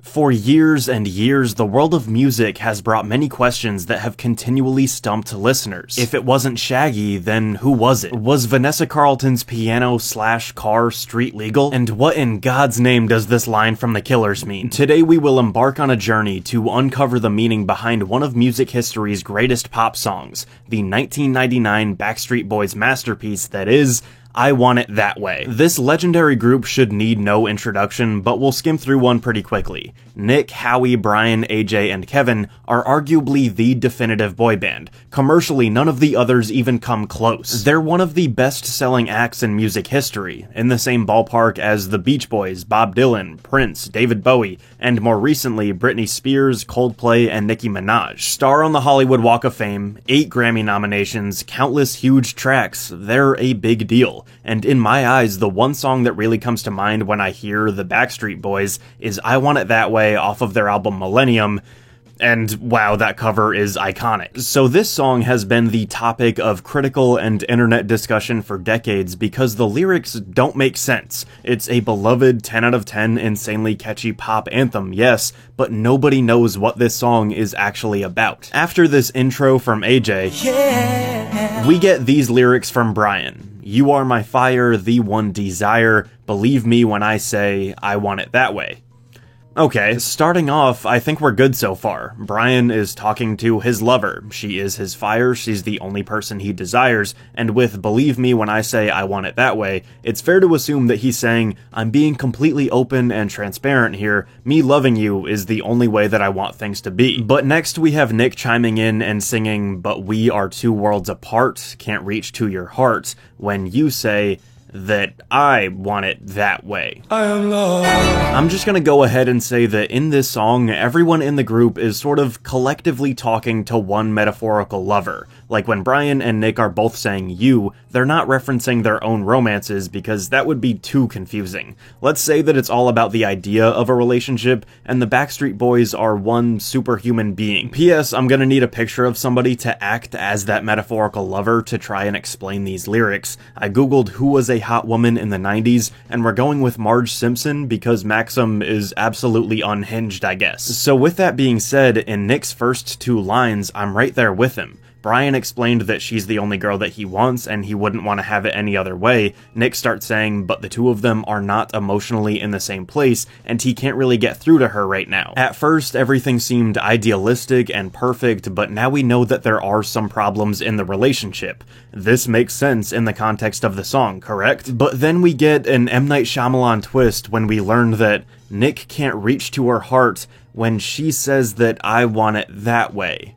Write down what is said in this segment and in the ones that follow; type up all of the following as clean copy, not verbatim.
For years and years, the world of music has brought many questions that have continually stumped listeners. If it wasn't Shaggy, then who was it? Was Vanessa Carlton's piano/car street legal? And what in God's name does this line from The Killers mean? Today we will embark on a journey to uncover the meaning behind one of music history's greatest pop songs, the 1999 Backstreet Boys masterpiece that is I Want It That Way. This legendary group should need no introduction, but we'll skim through one pretty quickly. Nick, Howie, Brian, AJ, and Kevin are arguably the definitive boy band. Commercially, none of the others even come close. They're one of the best-selling acts in music history, in the same ballpark as the Beach Boys, Bob Dylan, Prince, David Bowie, and more recently, Britney Spears, Coldplay, and Nicki Minaj. Star on the Hollywood Walk of Fame, 8 Grammy nominations, countless huge tracks, they're a big deal. And in my eyes, the one song that really comes to mind when I hear the Backstreet Boys is I Want It That Way off of their album Millennium. And wow, that cover is iconic. So this song has been the topic of critical and internet discussion for decades because the lyrics don't make sense. It's a beloved 10 out of 10 insanely catchy pop anthem, yes, but nobody knows what this song is actually about. After this intro from AJ, we get these lyrics from Brian. You are my fire, the one desire. Believe me when I say I want it that way. Okay, starting off, I think we're good so far. Brian is talking to his lover. She is his fire, she's the only person he desires, and with believe me when I say I want it that way, it's fair to assume that he's saying, I'm being completely open and transparent here, me loving you is the only way that I want things to be. But next we have Nick chiming in and singing, but we are 2 worlds apart, can't reach to your heart, when you say, that I want it that way. I am lost. I'm just gonna go ahead and say that in this song, everyone in the group is sort of collectively talking to one metaphorical lover. Like when Brian and Nick are both saying you, they're not referencing their own romances because that would be too confusing. Let's say that it's all about the idea of a relationship and the Backstreet Boys are one superhuman being. P.S. I'm gonna need a picture of somebody to act as that metaphorical lover to try and explain these lyrics. I googled who was a hot woman in the 90s, and we're going with Marge Simpson because Maxim is absolutely unhinged, I guess. So with that being said, in Nick's first 2 lines, I'm right there with him. Brian explained that she's the only girl that he wants and he wouldn't want to have it any other way. Nick starts saying, but the 2 of them are not emotionally in the same place and he can't really get through to her right now. At first, everything seemed idealistic and perfect, but now we know that there are some problems in the relationship. This makes sense in the context of the song, correct? But then we get an M. Night Shyamalan twist when we learn that Nick can't reach to her heart when she says that I want it that way.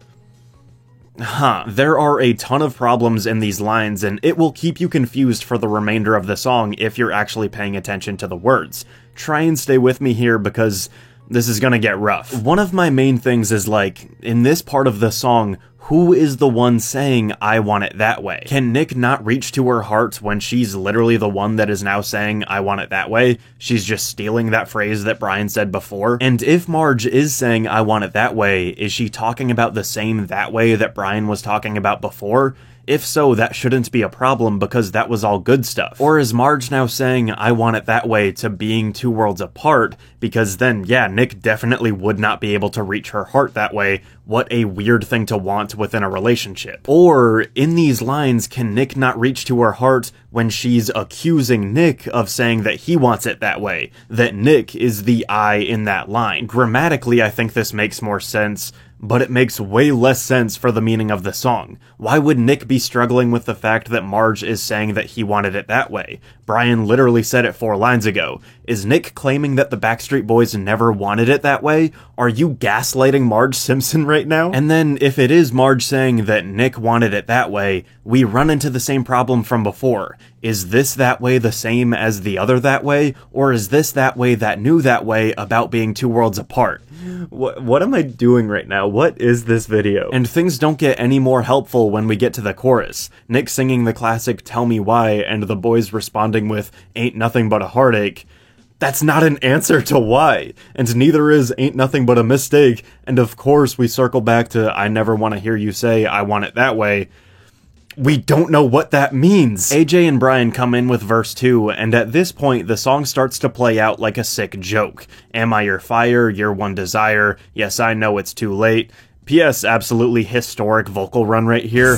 There are a ton of problems in these lines, and it will keep you confused for the remainder of the song if you're actually paying attention to the words. Try and stay with me here because this is gonna get rough. One of my main things is like, in this part of the song, who is the one saying, I want it that way? Can Nick not reach to her heart when she's literally the one that is now saying, I want it that way? She's just stealing that phrase that Brian said before? And if Marge is saying, I want it that way, is she talking about the same that way that Brian was talking about before? If so, that shouldn't be a problem because that was all good stuff. Or is Marge now saying, I want it that way to being 2 worlds apart? Because then, yeah, Nick definitely would not be able to reach her heart that way. What a weird thing to want within a relationship. Or, in these lines, can Nick not reach to her heart when she's accusing Nick of saying that he wants it that way? That Nick is the I in that line. Grammatically, I think this makes more sense, but it makes way less sense for the meaning of the song. Why would Nick be struggling with the fact that Marge is saying that he wanted it that way? Brian literally said it 4 lines ago. Is Nick claiming that the Backstreet Boys never wanted it that way? Are you gaslighting Marge Simpson right now? And then, if it is Marge saying that Nick wanted it that way, we run into the same problem from before. Is this that way the same as the other that way? Or is this that way that knew that way about being 2 worlds apart? What am I doing right now? What is this video? And things don't get any more helpful when we get to the chorus. Nick singing the classic Tell Me Why and the boys responding with Ain't Nothing But a Heartache. That's not an answer to why, and neither is Ain't Nothing But a Mistake, and of course we circle back to I never want to hear you say I want it that way. We don't know what that means. AJ and Brian come in with verse 2, and at this point, the song starts to play out like a sick joke. Am I your fire, your one desire? Yes, I know it's too late. P.S. Absolutely historic vocal run right here.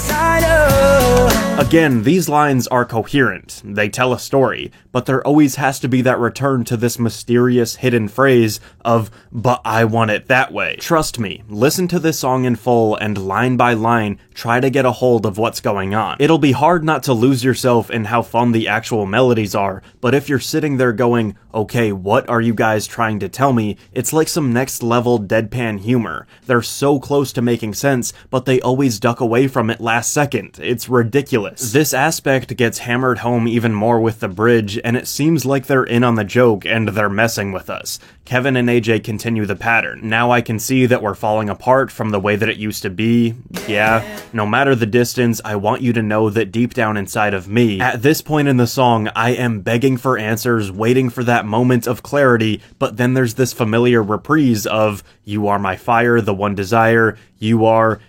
Again, these lines are coherent. They tell a story, but there always has to be that return to this mysterious hidden phrase of, but I want it that way. Trust me, listen to this song in full and line by line, try to get a hold of what's going on. It'll be hard not to lose yourself in how fun the actual melodies are, but if you're sitting there going, okay, what are you guys trying to tell me? It's like some next level deadpan humor. They're so close to making sense, but they always duck away from it last second. It's ridiculous. This aspect gets hammered home even more with the bridge, and it seems like they're in on the joke and they're messing with us. Kevin and AJ continue the pattern. Now I can see that we're falling apart from the way that it used to be. Yeah, no matter the distance, I want you to know that deep down inside of me, at this point in the song, I am begging for answers, waiting for that moment of clarity, but then there's this familiar reprise of, you are my fire, the one desire, you are,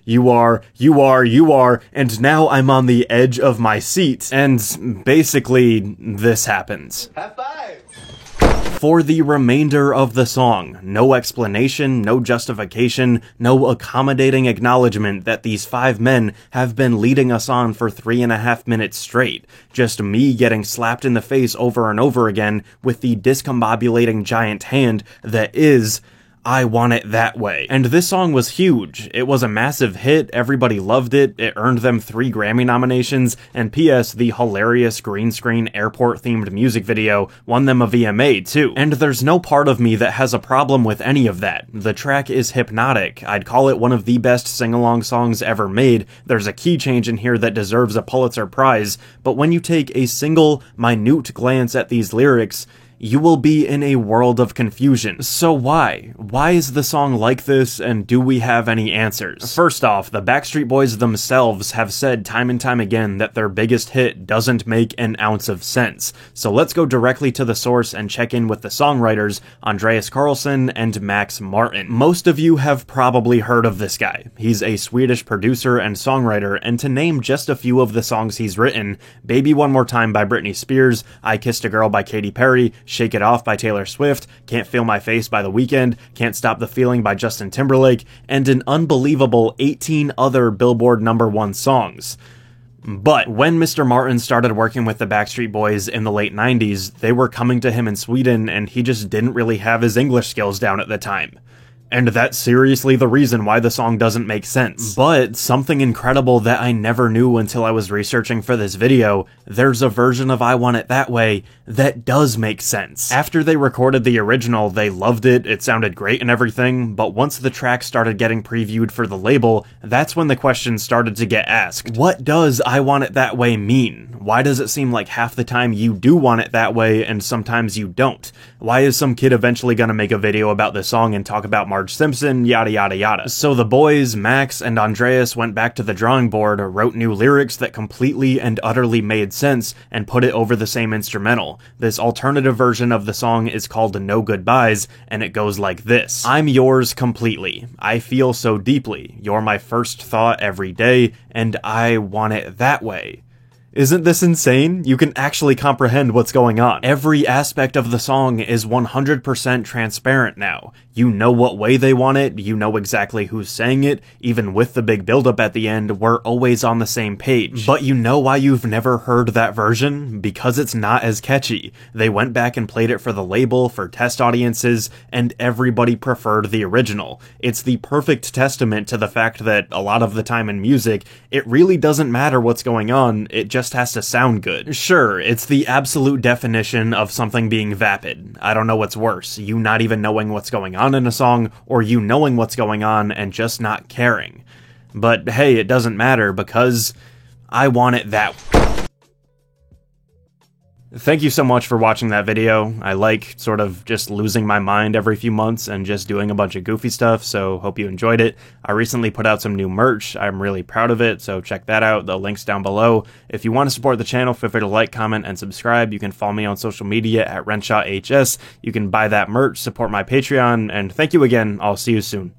and now I'm on the edge of my seat. And basically, this happens. High five! For the remainder of the song, no explanation, no justification, no accommodating acknowledgement that these 5 men have been leading us on for 3.5 minutes straight. Just me getting slapped in the face over and over again with the discombobulating giant hand that is I Want It That Way. And this song was huge. It was a massive hit, everybody loved it, it earned them 3 Grammy nominations, and P.S. the hilarious green screen airport themed music video won them a VMA too. And there's no part of me that has a problem with any of that. The track is hypnotic. I'd call it one of the best sing-along songs ever made. There's a key change in here that deserves a Pulitzer Prize, but when you take a single, minute glance at these lyrics, you will be in a world of confusion. So why? Why is the song like this, and do we have any answers? First off, the Backstreet Boys themselves have said time and time again that their biggest hit doesn't make an ounce of sense. So let's go directly to the source and check in with the songwriters, Andreas Karlsson and Max Martin. Most of you have probably heard of this guy. He's a Swedish producer and songwriter, and to name just a few of the songs he's written, Baby One More Time by Britney Spears, I Kissed a Girl by Katy Perry, Shake It Off by Taylor Swift, Can't Feel My Face by The Weeknd, Can't Stop the Feeling by Justin Timberlake, and an unbelievable 18 other Billboard #1 songs. But when Mr. Martin started working with the Backstreet Boys in the late 90s, they were coming to him in Sweden and he just didn't really have his English skills down at the time. And that's seriously the reason why the song doesn't make sense. But something incredible that I never knew until I was researching for this video, there's a version of I Want It That Way that does make sense. After they recorded the original, they loved it, it sounded great and everything, but once the track started getting previewed for the label, that's when the questions started to get asked. What does I Want It That Way mean? Why does it seem like half the time you do want it that way and sometimes you don't? Why is some kid eventually gonna make a video about this song and talk about Marge Simpson, yada yada yada. So the boys, Max and Andreas, went back to the drawing board, wrote new lyrics that completely and utterly made sense, and put it over the same instrumental. This alternative version of the song is called No Goodbyes, and it goes like this. I'm yours completely. I feel so deeply. You're my first thought every day, and I want it that way. Isn't this insane? You can actually comprehend what's going on. Every aspect of the song is 100% transparent now. You know what way they want it, you know exactly who's saying it, even with the big buildup at the end, we're always on the same page. But you know why you've never heard that version? Because it's not as catchy. They went back and played it for the label, for test audiences, and everybody preferred the original. It's the perfect testament to the fact that a lot of the time in music, it really doesn't matter what's going on, it just has to sound good. Sure, it's the absolute definition of something being vapid. I don't know what's worse, you not even knowing what's going on in a song, or you knowing what's going on and just not caring. But hey, it doesn't matter because I want it that way. Thank you so much for watching that video. I like sort of just losing my mind every few months and just doing a bunch of goofy stuff, so hope you enjoyed it. I recently put out some new merch. I'm really proud of it, so check that out. The link's down below. If you want to support the channel, feel free to like, comment, and subscribe. You can follow me on social media at RenshawHS. You can buy that merch, support my Patreon, and thank you again. I'll see you soon.